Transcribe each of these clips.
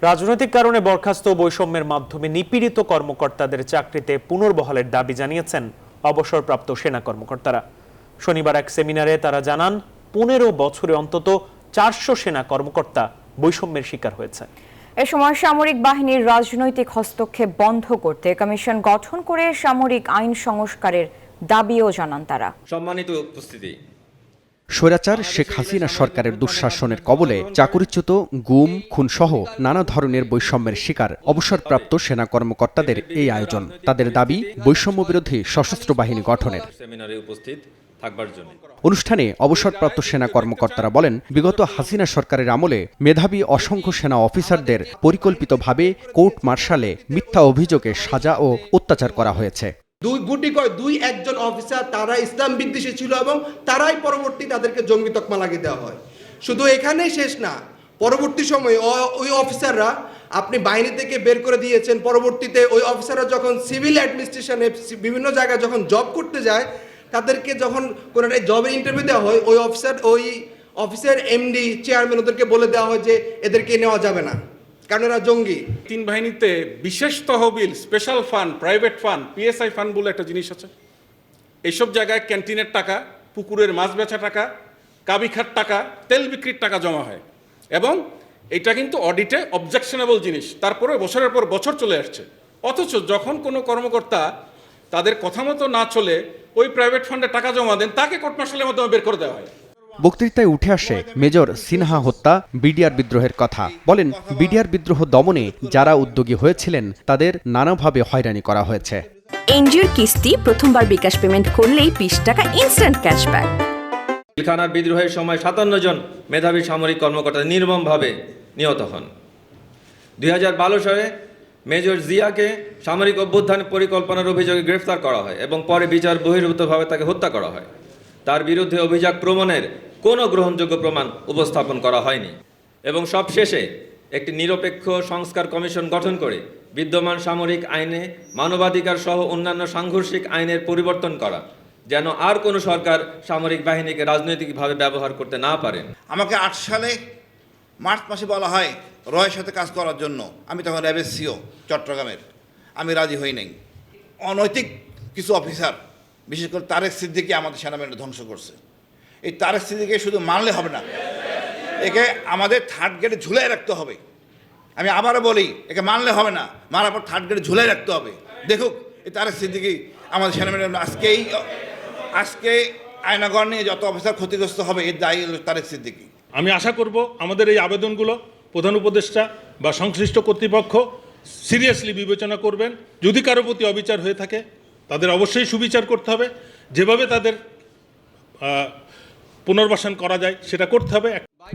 রাজনৈতিক কারণে বরখাস্ত বৈষম্যের মাধ্যমে নিপীড়িত কর্মকর্তাদের চাকরিতে পুনর্বহালের দাবি জানিয়েছেন অবসরপ্রাপ্ত সেনা কর্মকর্তারা। শনিবার এক সেমিনারে তারা জানান 15 বছরে অন্তত 400 সেনা কর্মকর্তা বৈষম্যের শিকার হয়েছে। এ সময় সামরিক বাহিনীর রাজনৈতিক হস্তক্ষেপ বন্ধ করতে কমিশন গঠন করে সামরিক আইন সংস্কারের দাবিও জানান তারা। সম্মানিত উপস্থিতি, স্বৈরাচার শেখ হাসিনা সরকারের দুঃশাসনের কবলে চাকরিচ্যুত, গুম, খুনসহ নানা ধরনের বৈষম্যের শিকার অবসরপ্রাপ্ত সেনা কর্মকর্তাদের এই আয়োজন। তাদের দাবি বৈষম্য বিরোধী সশস্ত্র বাহিনী গঠনের। সেমিনারে উপস্থিত থাকবার জন্য অনুষ্ঠানে অবসরপ্রাপ্ত সেনা কর্মকর্তারা বলেন, বিগত হাসিনা সরকারের আমলে মেধাবী অসংখ্য সেনা অফিসারদের পরিকল্পিতভাবে কোর্ট মার্শালে মিথ্যা অভিযোগে সাজা ও অত্যাচার করা হয়েছে। দুই একজন অফিসার তারা ইসলাম বিদ্বেষী ছিল এবং তারাই পরবর্তী তাদেরকে জঙ্গি তকমা লাগিয়ে দেওয়া হয়। শুধু এখানেই শেষ না, পরবর্তী সময়ে ওই অফিসাররা আপনি বাহিনী থেকে বের করে দিয়েছেন। পরবর্তীতে ওই অফিসাররা যখন সিভিল অ্যাডমিনিস্ট্রেশনে বিভিন্ন জায়গায় যখন জব করতে যায়, তাদেরকে যখন কোনো একটা জবের ইন্টারভিউ দেওয়া হয়, ওই অফিসের এমডি চেয়ারম্যান ওদেরকে বলে দেওয়া হয় যে এদেরকে নেওয়া যাবে না, কারণ এরা জঙ্গি। তিন বাহিনীতে বিশেষ তহবিল, special fund, private fund, PSI fund বলে একটা জিনিস আছে। এইসব জায়গায় ক্যান্টিনের টাকা, পুকুরের মাছ বেচা টাকা, কাবিখার টাকা, তেল বিক্রির টাকা জমা হয় এবং এটা কিন্তু অডিটে অবজেকশনেবল জিনিস। তারপরে বছরের পর বছর চলে আসছে, অথচ যখন কোনো কর্মকর্তা তাদের কথা মতো না চলে ওই প্রাইভেট ফান্ডে টাকা জমা দেন, তাকে কোর্ট মার্শালের মাধ্যমে বের করে দেওয়া হয়। বক্তৃতায় উঠে আসে মেজর সিনহা হত্যা, বিডিআর বিদ্রোহের কথা। বলেন, বিডিআর বিদ্রোহ দমনে যারা উদ্যোগী হয়েছিলেন তাদের নানাভাবে হয়রানি করা হয়েছে। এনজিওর কিস্তি প্রথমবার বিকাশ পেমেন্ট করলেই 20 টাকা ইনস্ট্যান্ট ক্যাশব্যাক। পিলখানার বিদ্রোহের সময় 57 জন মেধাবী সামরিক কর্মকর্তা নির্মমভাবে নিহত হন। 2012 সালে মেজর জিয়াকে সামরিক অভ্যুত্থান পরিকল্পনার অভিযোগে গ্রেফতার করা হয় এবং পরে বিচার বহির্ভূতভাবে তাকে হত্যা করা হয়। তার বিরুদ্ধে অভিযোগ প্রমাণের কোনো গ্রহণযোগ্য প্রমাণ উপস্থাপন করা হয়নি এবং সবশেষে একটি নিরপেক্ষ সংস্কার কমিশন গঠন করে বিদ্যমান সামরিক আইনে মানবাধিকার সহ অন্যান্য সাংঘর্ষিক আইনের পরিবর্তন করা, যেন আর কোনো সরকার সামরিক বাহিনীকে রাজনৈতিকভাবে ব্যবহার করতে না পারেন। আমাকে 8 সালে মার্চ মাসে বলা হয় রয়ের সাথে কাজ করার জন্য। আমি তখন র্যাবের সিও চট্টগ্রামের, আমি রাজি হই নাই। অনৈতিক কিছু অফিসার, বিশেষ করে তারেক সিদ্দিকী আমাদের সেনাবাহিনী ধ্বংস করছে। এই তারেক সিদ্দিকীকে শুধু মানলে হবে না, একে আমাদের থার্ড গ্রেডে ঝুলাই রাখতে হবে। আমি আবারও বলি, একে মানলে হবে না, মারার পর থার্ড গ্রেডে ঝুলাই রাখতে হবে। দেখুক এই তারেক সিদ্দিকী আমাদের সেনাবাহিনী আজকে আয়নাগর নিয়ে যত অফিসার ক্ষতিগ্রস্ত হবে, এর দায়ী হল তারেক সিদ্দিকী। আমি আশা করব আমাদের এই আবেদনগুলো প্রধান উপদেষ্টা বা সংশ্লিষ্ট কর্তৃপক্ষ সিরিয়াসলি বিবেচনা করবেন। যদি কারো প্রতি অবিচার হয়ে থাকে তাদের অবশ্যই সুবিচার করতে হবে, যেভাবে তাদের পুনর্বাসন করা যায় সেটা করতে হবে।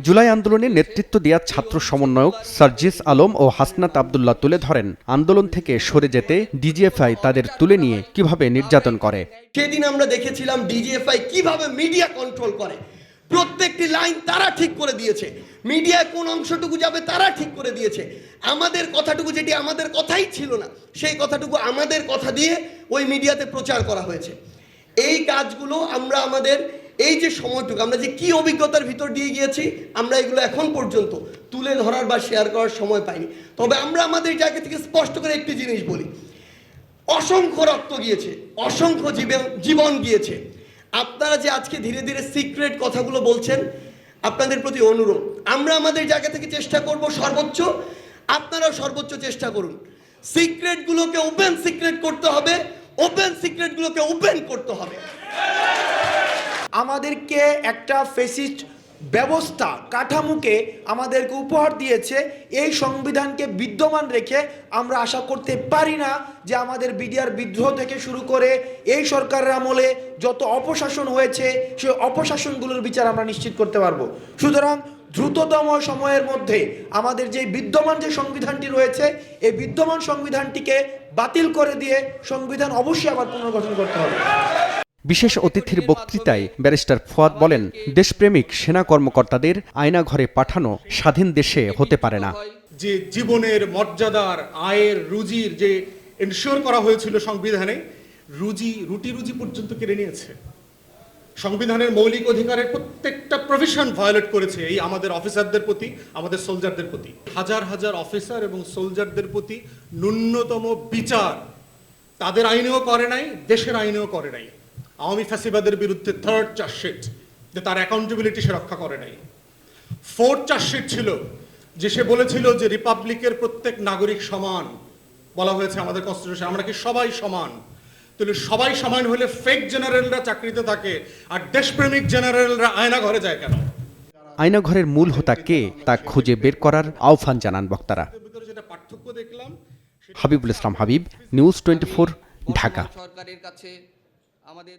জুলাই আন্দোলনে নেতৃত্ব দেওয়া ছাত্র সমন্বয়ক সার্জিস আলম ও হাসনাত আব্দুল্লাহ তুলে ধরেন, আন্দোলন থেকে সরে যেতে ডিজিএফআই তাদের তুলে নিয়ে কিভাবে নির্যাতন করে। সেদিন আমরা দেখেছিলাম ডিজিএফআই কিভাবে মিডিয়া কন্ট্রোল করে। প্রত্যেকটি লাইন তারা ঠিক করে দিয়েছে, মিডিয়ায় কোন অংশটুকু যাবে তারা ঠিক করে দিয়েছে। আমাদের কথাটুকু, যেটি আমাদের কথাই ছিল না, সেই কথাটুকু আমাদের কথা দিয়ে ওই মিডিয়াতে প্রচার করা হয়েছে। এই কাজগুলো আমরা আমাদের এই যে সময়টুকু আমরা যে কি অভিজ্ঞতার ভিতর দিয়ে গিয়েছি, আমরা এগুলো এখন পর্যন্ত তুলে ধরার বা শেয়ার করার সময় পাইনি। তবে আমরা আমাদের জায়গা থেকে স্পষ্ট করে একটি জিনিস বলি, অসংখ্য রক্ত গিয়েছে, অসংখ্য জীবন গিয়েছে। আপনারা যে আজকে ধীরে ধীরে সিক্রেট কথাগুলো বলছেন, আপনাদের প্রতি অনুরোধ, আমরা আমাদের জায়গা থেকে চেষ্টা করব সর্বোচ্চ, আপনারাও সর্বোচ্চ চেষ্টা করুন। সিক্রেটগুলোকে ওপেন সিক্রেট করতে হবে, ওপেন সিক্রেটগুলোকে ওপেন করতে হবে। আমাদেরকে একটা ফেসিস্ট ব্যবস্থা কাঠামোকে আমাদেরকে উপহার দিয়েছে। এই সংবিধানকে বিদ্যমান রেখে আমরা আশা করতে পারি না যে আমাদের বিডিআর বিদ্রোহ থেকে শুরু করে এই সরকারের আমলে যত অপশাসন হয়েছে সেই অপশাসনগুলোর বিচার আমরা নিশ্চিত করতে পারবো। সুতরাং দ্রুততম সময়ের মধ্যে আমাদের যে বিদ্যমান যে সংবিধানটি রয়েছে, এই বিদ্যমান সংবিধানটিকে বাতিল করে দিয়ে সংবিধান অবশ্যই আবার পুনর্গঠন করতে হবে। বিশেষ অতিথির বক্তৃতায় ব্যারিস্টার ফুয়াদ বলেন, দেশপ্রেমিক সেনা কর্মকর্তাদের আয়নাঘরে পাঠানো স্বাধীন দেশে হতে পারে না। যে জীবনের মর্যাদার, আয়ের, রুজির যে এনশিওর করা হয়েছিল সংবিধানে, রুটি রুজি পর্যন্ত কেড়ে নিয়েছে। সংবিধানের মৌলিক অধিকারের প্রত্যেকটা প্রভিশন ভায়োলেট করেছে এই আমাদের অফিসারদের প্রতি, আমাদের সোলজারদের প্রতি। হাজার হাজার অফিসার এবং সোলজারদের প্রতি ন্যূনতম বিচার তাদের আইনেও করে নাই, দেশের আইনেও করে নাই। আওয়ামী ফ্যাসিবাদের বিরুদ্ধে 3rd চার্জশিট, যে তার অ্যাকাউন্টেবিলিটি সে রক্ষা করে নাই। 4th চার্জশিট ছিল যে সে বলেছিল যে রিপাবলিকের প্রত্যেক নাগরিক সমান, বলা হয়েছে আমাদের কনস্টিটিউশন, আমরা কি সবাই সমান? তাহলে সবাই সমান হলে ফেক জেনারেলরা চাকরিতে থাকে আর দেশপ্রেমিক জেনারেলরা আয়না ঘরে যায় কেন? আয়নাঘরের মূল হোতা কে তা খুঁজে বের করার আহ্বান জানান বক্তারা। যেটা পার্থক্য দেখলাম, হাবিবুল ইসলাম হাবিব, নিউজ 24, ঢাকা। সরকারের কাছে আমাদের